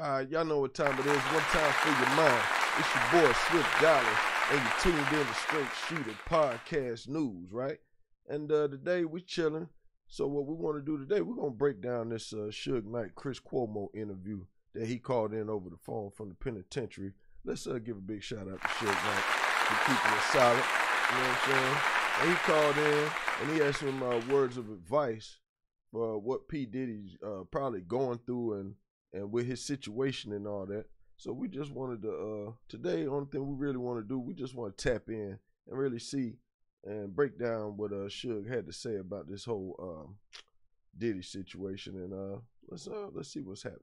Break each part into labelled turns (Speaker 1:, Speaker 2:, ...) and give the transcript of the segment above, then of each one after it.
Speaker 1: Y'all know what time it is. One time for your mind. It's your boy Swift Dollar, and you tuned in to Strait Shoota podcast news, right? And today we chilling. So what we want to do today, we're gonna break down this Suge Knight Chris Cuomo interview that he called in over the phone from the penitentiary. Let's give a big shout out to Suge Knight for keeping it solid. You know what I'm saying? And he called in and he had some words of advice for what P. Diddy's probably going through and with his situation and all that. So we just wanted to, today, only thing we really want to do, we just want to tap in and really see and break down what Suge had to say about this whole Diddy situation. And let's see what's happening.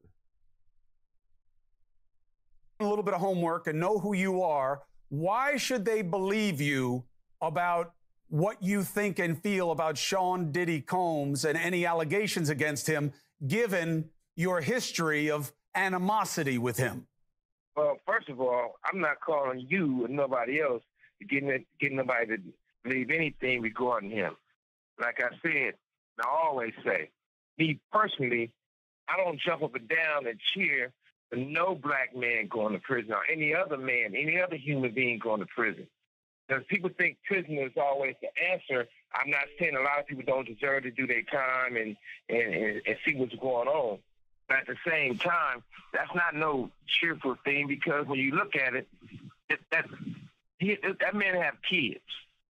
Speaker 2: A little bit of homework and know who you are. Why should they believe you about what you think and feel about Sean Diddy Combs and any allegations against him, given your history of animosity with him?
Speaker 3: Well, first of all, I'm not calling you or nobody else getting nobody to believe anything regarding him. Like I said, and I always say, me personally, I don't jump up and down and cheer for no black man going to prison or any other man, any other human being going to prison. Because people think prison is always the answer. I'm not saying a lot of people don't deserve to do their time and see what's going on. But at the same time, that's not no cheerful thing, because when you look at it, that man have kids.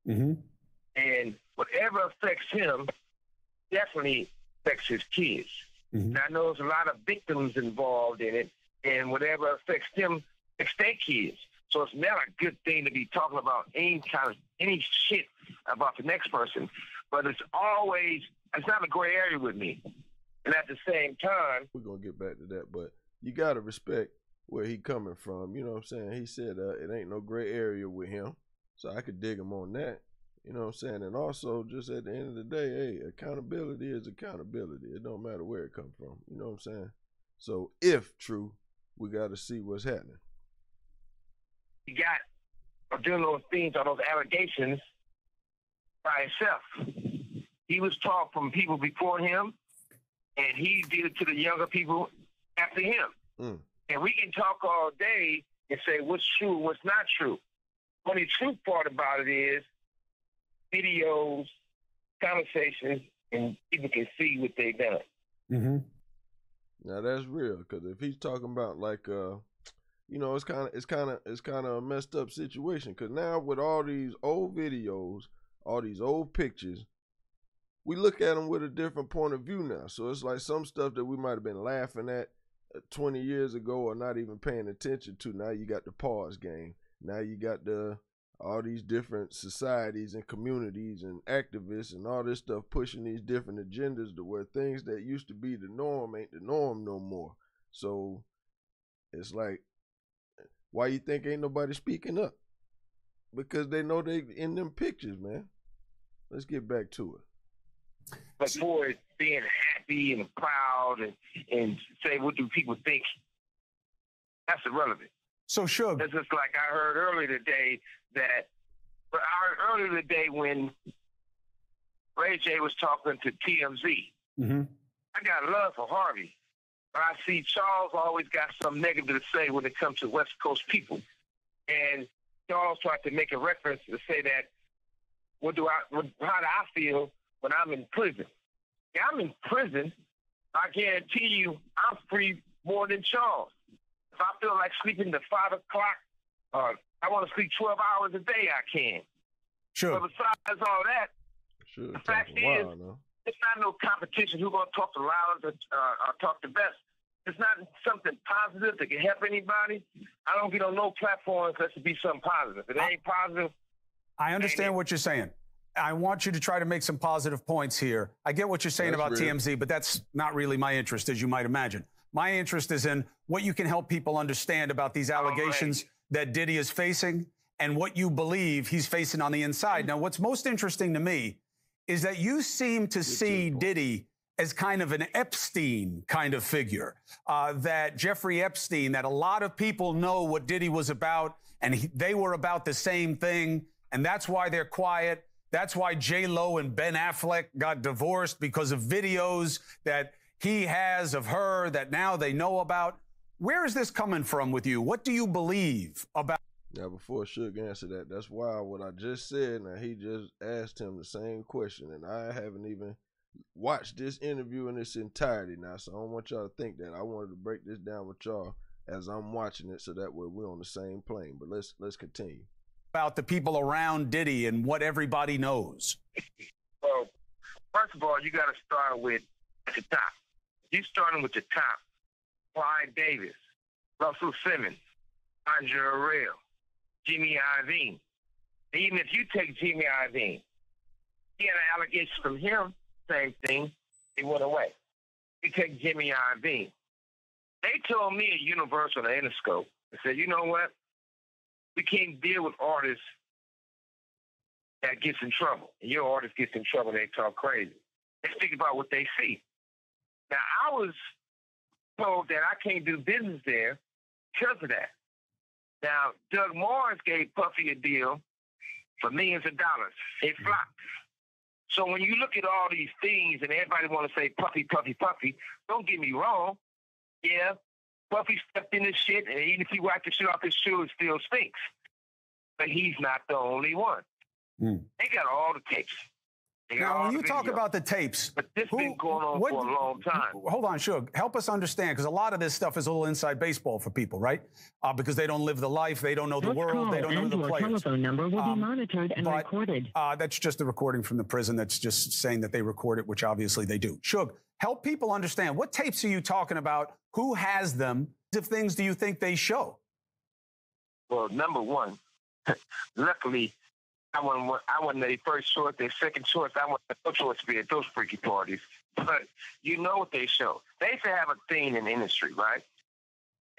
Speaker 3: Mm-hmm. And whatever affects him definitely affects his kids. Mm-hmm. And I know there's a lot of victims involved in it, and whatever affects them affects their kids. So it's not a good thing to be talking about any shit about the next person. But it's not a gray area with me. And at the same time,
Speaker 1: we're going to get back to that, but you got to respect where he coming from. You know what I'm saying? He said it ain't no gray area with him, so I could dig him on that. You know what I'm saying? And also, just at the end of the day, hey, accountability is accountability. It don't matter where it come from. You know what I'm saying? So if true, we got to see what's happening.
Speaker 3: He got doing those things, all those allegations by himself. He was taught from people before him, and he did it to the younger people after him. Mm. And we can talk all day and say what's true, what's not true. The only true part about it is videos, conversations, and people can see what they've done.
Speaker 1: Mm-hmm. Now that's real, because if he's talking about like, you know, it's kind of a messed up situation. Because now with all these old videos, all these old pictures, we look at them with a different point of view now. So it's like some stuff that we might have been laughing at 20 years ago or not even paying attention to. Now you got the pause game. Now you got all these different societies and communities and activists and all this stuff pushing these different agendas to where things that used to be the norm ain't the norm no more. So it's like, why you think ain't nobody speaking up? Because they know they in them pictures, man. Let's get back to it.
Speaker 3: But for it being happy and proud and say, what do people think? That's irrelevant.
Speaker 2: So, Suge.
Speaker 3: It's just like I heard earlier today when Ray J was talking to TMZ. Mm-hmm. I got love for Harvey, but I see Charles always got something negative to say when it comes to West Coast people. And Charles tried to make a reference to say that, how do I feel when I'm in prison? Yeah, I'm in prison. I guarantee you I'm free more than Charles. If I feel like sleeping to 5 o'clock, I want to sleep 12 hours a day, I can.
Speaker 2: Sure.
Speaker 3: But besides all that, the fact is, it's not no competition who's going to talk the loudest or talk the best. It's not something positive that can help anybody. I don't get on no platforms unless it be something positive. If it ain't positive.
Speaker 2: I understand what you're saying. I want you to try to make some positive points here. I get what you're saying about TMZ, but that's not really my interest, as you might imagine. My interest is in what you can help people understand about these allegations that Diddy is facing and what you believe he's facing on the inside. Now, what's most interesting to me is that you seem to see Diddy as kind of an Epstein kind of figure, that Jeffrey Epstein, that a lot of people know what Diddy was about, and they were about the same thing, and that's why they're quiet. That's why J-Lo and Ben Affleck got divorced, because of videos that he has of her that now they know about. Where is this coming from with you? What do you believe about?
Speaker 1: Now, before Suge answer that, that's why what I just said, now he just asked him the same question, and I haven't even watched this interview in its entirety now, so I don't want y'all to think that. I wanted to break this down with y'all as I'm watching it so that way we're on the same plane. But let's continue.
Speaker 2: About the people around Diddy and what everybody knows.
Speaker 3: Well, first of all, you got to start with at the top. You starting with the top. Clyde Davis, Russell Simmons, Andre Arell, Jimmy Iovine. Even if you take Jimmy Iovine, he had an allegation from him, same thing, he went away. You take Jimmy Iovine. They told me at Universal and Interscope, they said, you know what? We can't deal with artists that gets in trouble. And your artist gets in trouble, they talk crazy. They speak about what they see. Now, I was told that I can't do business there because of that. Now, Doug Morris gave Puffy a deal for millions of dollars. It flopped. So when you look at all these things and everybody want to say Puffy, Puffy, Puffy, don't get me wrong. Yeah, Puffy stepped in this shit, and even if he wiped the shit off his shoe, it still stinks. But he's not the only one. They got all the tapes.
Speaker 2: Now, when you talk about the tapes,
Speaker 3: but this been going on for a long time.
Speaker 2: Hold on, Suge. Help us understand, because a lot of this stuff is a little inside baseball for people, right? Because they don't live the life, they don't know the world, they don't know the players. Your telephone number will be monitored and recorded. That's just the recording from the prison. That's just saying that they record it, which obviously they do. Suge, help people understand. What tapes are you talking about? Who has them? What things do you think they show?
Speaker 3: Well, number one, luckily, I wasn't their first choice, their second choice. I wasn't no choice to be at those freaky parties. But you know what they show. They used to have a thing in the industry, right?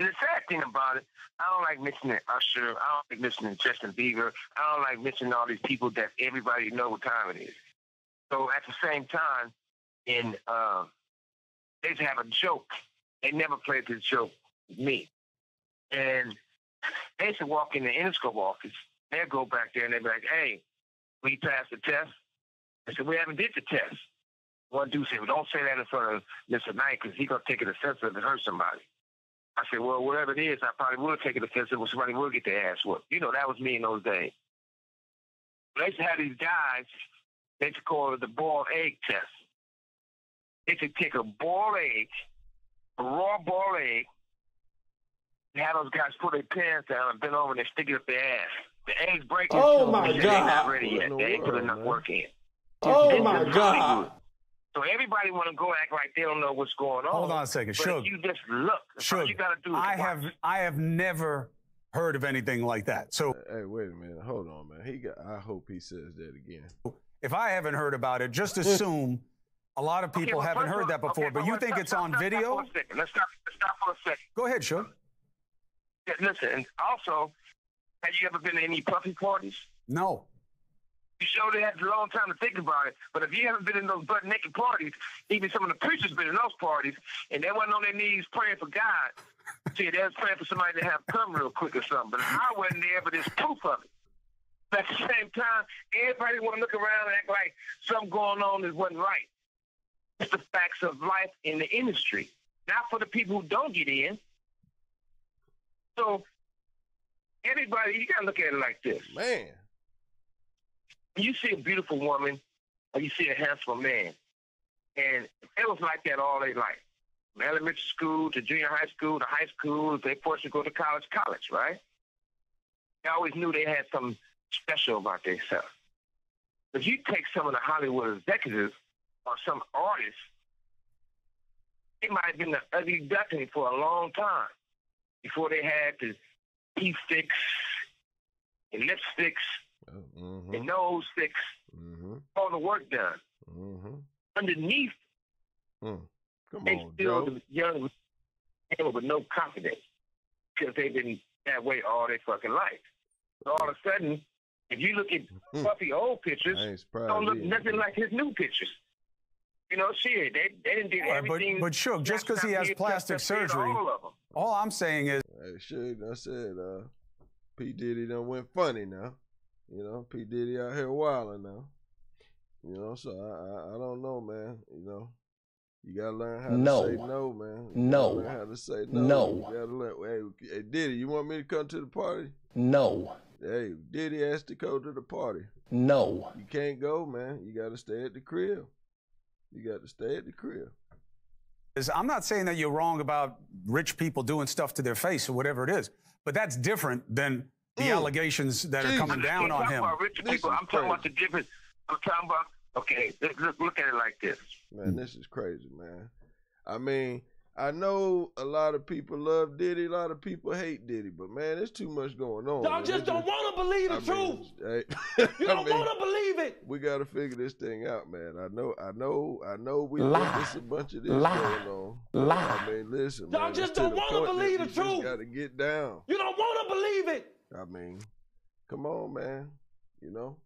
Speaker 3: And the sad thing about it, I don't like mentioning Usher. I don't like mentioning Justin Bieber. I don't like mentioning all these people that everybody know what time it is. So at the same time, they used to have a joke. They never played this joke with me. And they used to walk in the Interscope office. They'll go back there and they'll be like, hey, we passed the test. I said, we haven't did the test. One dude said, well, don't say that in front of Mr. Knight because he's going to take it offensive and hurt somebody. I said, well, whatever it is, I probably will take it offensive when somebody will get their ass whooped. You know, that was me in those days. They used to have these guys, they used to call it the boiled egg test. They used to take a boiled egg, a raw boiled egg, and have those guys put their pants down and bend over and they stick it up their ass. The eggs breaking.
Speaker 4: Oh my God!
Speaker 3: They're not ready yet. They ain't put enough work in.
Speaker 4: Oh my God!
Speaker 3: So everybody want to go act like they don't know what's going on.
Speaker 2: Hold on a second, Suge.
Speaker 3: You just look. All you got to do is
Speaker 2: I have never heard of anything like that. So
Speaker 1: hey, wait a minute. Hold on, man. I hope he says that again.
Speaker 2: If I haven't heard about it, just assume a lot of people haven't heard that before. But you think it's on video?
Speaker 3: Let's stop for a second.
Speaker 2: Go ahead, Suge.
Speaker 3: Yeah, listen, and also, have you ever been to any Puffy parties?
Speaker 2: No.
Speaker 3: You sure they had a long time to think about it. But if you haven't been in those butt naked parties, even some of the preachers been in those parties, and they wasn't on their knees praying for God. See, they was praying for somebody to have come real quick or something. But I wasn't there, but there's proof of it. But at the same time, everybody want to look around and act like something going on that wasn't right. It's the facts of life in the industry. Not for the people who don't get in. So, everybody, you got to look at it like this.
Speaker 1: Man.
Speaker 3: When you see a beautiful woman or you see a handsome man, and it was like that all their life. From elementary school to junior high school to high school, if they forced to go to college, right? They always knew they had something special about themselves. If you take some of the Hollywood executives or some artists, they might have been the ugly duckling for a long time before they had the teeth sticks and lipsticks and nose sticks, all the work done. Underneath, they still young with no confidence because they've been that way all their fucking life. So all of a sudden, if you look at Puffy old pictures, don't look nothing like his new pictures. You know, shit, they didn't do everything.
Speaker 2: But Suge, just because he has plastic surgery, all I'm saying is...
Speaker 1: Hey, Suge, I said, P. Diddy done went funny now. You know, P. Diddy out here wilding now. You know, so I don't know, man. You know, You gotta learn how to say no, man. You gotta learn how to say no. You gotta learn. Hey, Diddy, you want me to come to the party?
Speaker 5: No.
Speaker 1: Hey, Diddy asked to go to the party.
Speaker 5: No.
Speaker 1: You can't go, man. You gotta stay at the crib. You got to stay at the crib.
Speaker 2: I'm not saying that you're wrong about rich people doing stuff to their face or whatever it is, but that's different than the allegations that are coming down on him.
Speaker 3: About rich people. I'm talking about the difference. I'm talking about, okay, look at it like this.
Speaker 1: Man, this is crazy, man. I mean, I know a lot of people love Diddy, a lot of people hate Diddy, but man, there's too much going on.
Speaker 5: Y'all just don't want to believe the truth. You don't want to believe it.
Speaker 1: We got to figure this thing out, man. I know we think there's a bunch of this going on. I mean, listen,
Speaker 5: y'all
Speaker 1: man,
Speaker 5: just don't want to believe the truth.
Speaker 1: You got to get down.
Speaker 5: You don't want to believe it.
Speaker 1: I mean, come on, man. You know,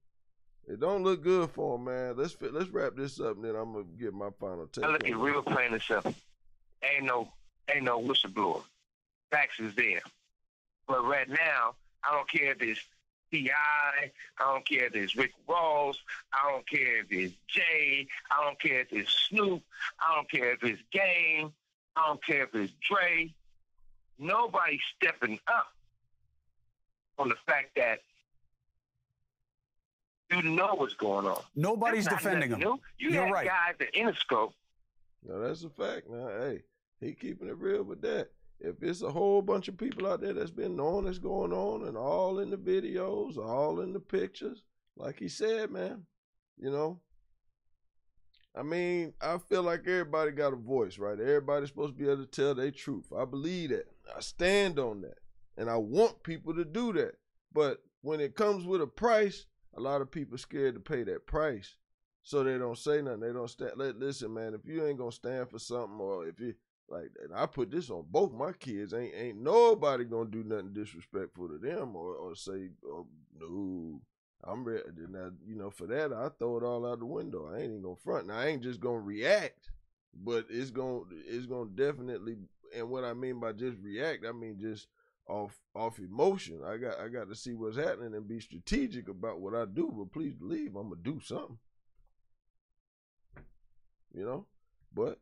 Speaker 1: it don't look good for him, man. Let's wrap this up, and then I'm gonna get my final take.
Speaker 3: I look at real plain and simple. Ain't no whistleblower. Facts is there. But right now, I don't care if it's T.I., I don't care if it's Rick Ross, I don't care if it's Jay, I don't care if it's Snoop, I don't care if it's Game, I don't care if it's Dre. Nobody's stepping up on the fact that you know what's going on.
Speaker 2: Nobody's defending him.
Speaker 3: You're right. Guys at Interscope.
Speaker 1: No, that's a fact. Now, hey, he keeping it real with that. If it's a whole bunch of people out there that's been knowing what's going on and all in the videos, all in the pictures, like he said, man, you know, I mean, I feel like everybody got a voice, right? Everybody's supposed to be able to tell their truth. I believe that. I stand on that. And I want people to do that. But when it comes with a price, a lot of people scared to pay that price. So they don't say nothing. They don't stand. Listen, man, if you ain't gonna stand for something, or if you like, and I put this on both my kids, ain't nobody gonna do nothing disrespectful to them or say, oh, no, I'm ready. Now, you know, for that, I throw it all out the window. I ain't even gonna front. Now, I ain't just gonna react, but it's gonna definitely. And what I mean by just react, I mean just off emotion. I got to see what's happening and be strategic about what I do. But please believe I'm gonna do something. You know, but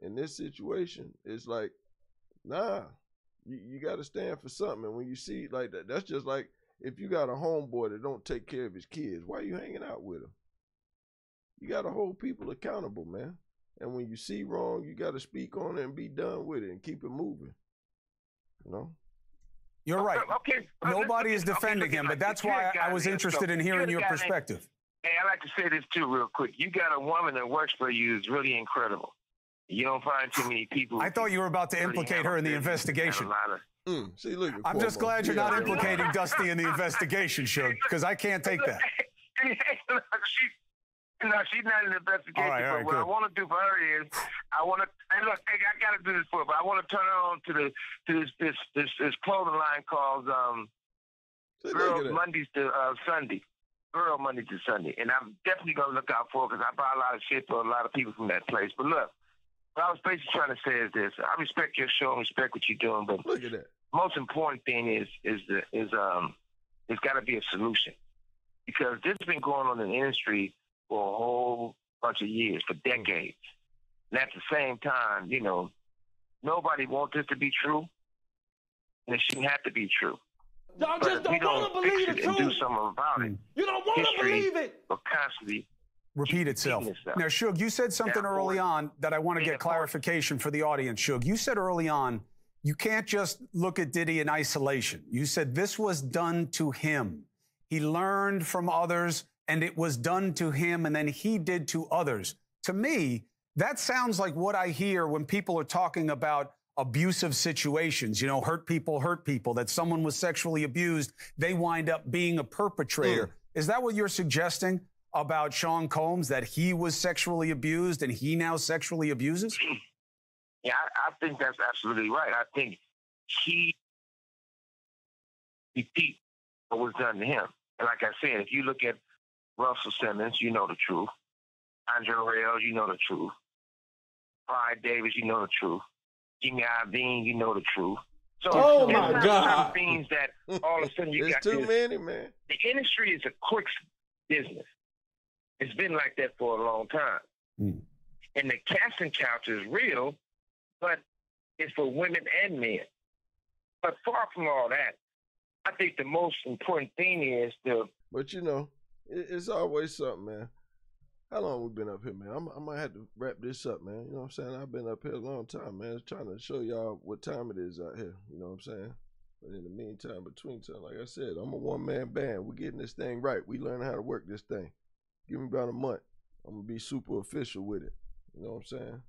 Speaker 1: in this situation, it's like, nah, you got to stand for something. And when you see like that, that's just like if you got a homeboy that don't take care of his kids, why are you hanging out with him? You got to hold people accountable, man. And when you see wrong, you got to speak on it and be done with it and keep it moving. You know?
Speaker 2: You're right.
Speaker 3: Okay.
Speaker 2: Nobody is defending him, but that's why I was interested in hearing your perspective.
Speaker 3: Hey, I like to say this too real quick. You got a woman that works for you is really incredible. You don't find too many people.
Speaker 2: I thought you were about to implicate her in the investigation.
Speaker 1: See, look,
Speaker 2: I'm just glad you're not implicating Dusty in the investigation, Suge, because I can't take that.
Speaker 3: She's not in the investigation.
Speaker 2: All right,
Speaker 3: but what I want to do for her is, I want to. Hey, look, I got to do this for her, but I want to turn her on to this clothing line called Girls Mondays to Sunday. Girl Monday to Sunday, and I'm definitely gonna look out for it because I buy a lot of shit for a lot of people from that place. But look, what I was basically trying to say is this: I respect your show and respect what you're doing, but
Speaker 1: look at that.
Speaker 3: Most important thing is it's got to be a solution, because this has been going on in the industry for a whole bunch of years, for decades, and at the same time, you know, nobody wants this to be true, and it shouldn't have to be true.
Speaker 5: Y'all just don't want to believe the truth.
Speaker 3: And do something about it.
Speaker 5: You don't want to believe it.
Speaker 3: But constantly
Speaker 2: repeat itself. Now, Suge, you said something early on that I want to get clarification for the audience. Suge, you said early on, you can't just look at Diddy in isolation. You said this was done to him. He learned from others, and it was done to him, and then he did to others. To me, that sounds like what I hear when people are talking about abusive situations, you know, hurt people, that someone was sexually abused, they wind up being a perpetrator. Is that what you're suggesting about Sean Combs, that he was sexually abused and he now sexually abuses?
Speaker 3: Yeah, I think that's absolutely right. I think he repeat what was done to him. And like I said, if you look at Russell Simmons, you know the truth. Andre Rail, you know the truth. Clyde Davis, you know the truth. Jimmy Iovine, you know the truth. So
Speaker 4: oh my God,
Speaker 3: things that all of a sudden you got
Speaker 1: too many, man.
Speaker 3: The industry is a quick business. It's been like that for a long time. And the casting couch is real, but it's for women and men. But far from all that, I think the most important thing is the...
Speaker 1: But, you know, it's always something, man. How long we been up here, man? I might have to wrap this up, man. You know what I'm saying? I've been up here a long time, man. Just trying to show y'all what time it is out here. You know what I'm saying? But in the meantime, between time, like I said, I'm a one-man band. We're getting this thing right. We learning how to work this thing. Give me about a month. I'm going to be super official with it. You know what I'm saying?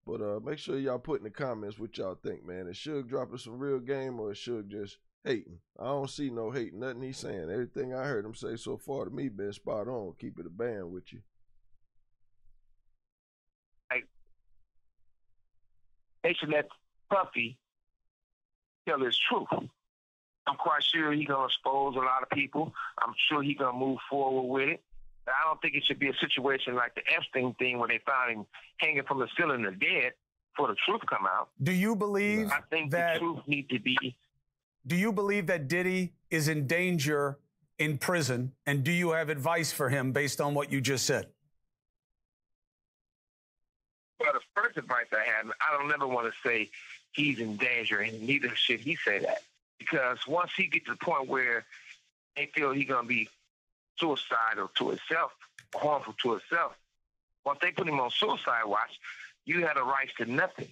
Speaker 1: But make sure y'all put in the comments what y'all think, man. Is SUGE dropping some real game or is SUGE just hating? I don't see no hating. Nothing he's saying. Everything I heard him say so far to me been spot on. Keep it a band with you.
Speaker 3: They should let Puffy tell his truth. I'm quite sure he's going to expose a lot of people. I'm sure he's going to move forward with it. But I don't think it should be a situation like the Epstein thing where they found him hanging from the ceiling or dead for the truth come out.
Speaker 2: Do you believe
Speaker 3: I think the truth needs to be...
Speaker 2: Do you believe that Diddy is in danger in prison? And do you have advice for him based on what you just said?
Speaker 3: Well, the first advice I have, I don't never want to say he's in danger, and neither should he say that. Because once he gets to the point where they feel he's going to be suicidal to himself, harmful to himself, once they put him on suicide watch, you have the rights to nothing.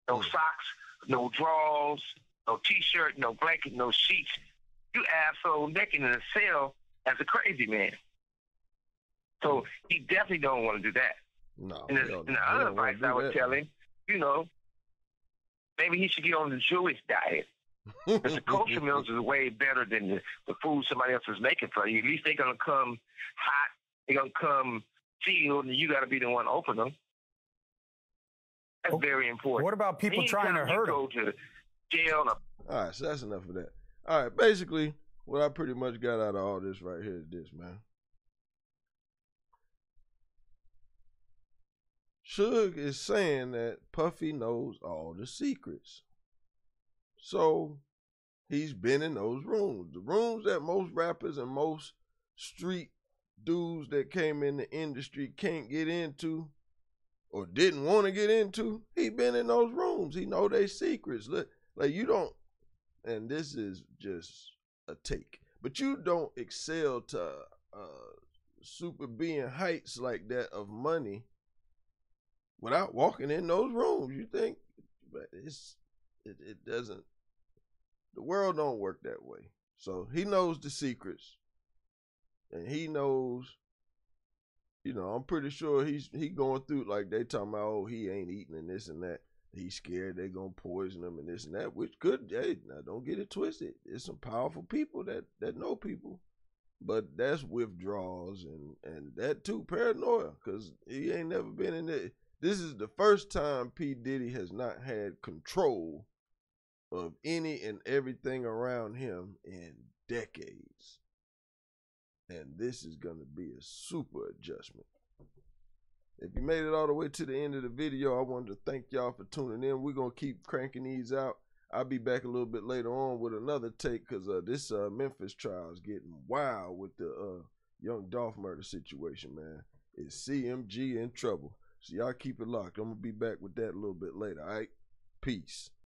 Speaker 3: No socks, no drawers, no T-shirt, no blanket, no sheets. You asshole naked in a cell as a crazy man. So he definitely don't want to do that.
Speaker 1: No.
Speaker 3: And the other advice I would tell him, you know, maybe he should get on the Jewish diet. Because the kosher meals is way better than the food somebody else is making for you. At least they're going to come hot. They're going to come sealed, and you got to be the one to open them. That's very important.
Speaker 2: What about people trying to hurt him?
Speaker 3: Go to jail.
Speaker 1: All right, so that's enough of that. All right, basically, what I pretty much got out of all this right here is this, man. SUGE is saying that Puffy knows all the secrets. So he's been in those rooms. The rooms that most rappers and most street dudes that came in the industry can't get into or didn't want to get into. He been in those rooms. He know their secrets. Like you don't, and this is just a take, but you don't excel to super being heights like that of money without walking in those rooms. You think, but it doesn't, the world don't work that way. So he knows the secrets, and he knows, you know, I'm pretty sure he going through, like they talking about, oh, he ain't eating and this and that. He's scared they gonna poison him and this and that, which could, hey, now don't get it twisted. There's some powerful people that know people, but that's withdrawals and that too, paranoia, because he ain't never been in there. This is the first time P. Diddy has not had control of any and everything around him in decades. And this is going to be a super adjustment. If you made it all the way to the end of the video, I wanted to thank y'all for tuning in. We're going to keep cranking these out. I'll be back a little bit later on with another take because this Memphis trial is getting wild with the Young Dolph murder situation, man. Is CMG in trouble? So y'all keep it locked. I'm going to be back with that a little bit later, all right? Peace.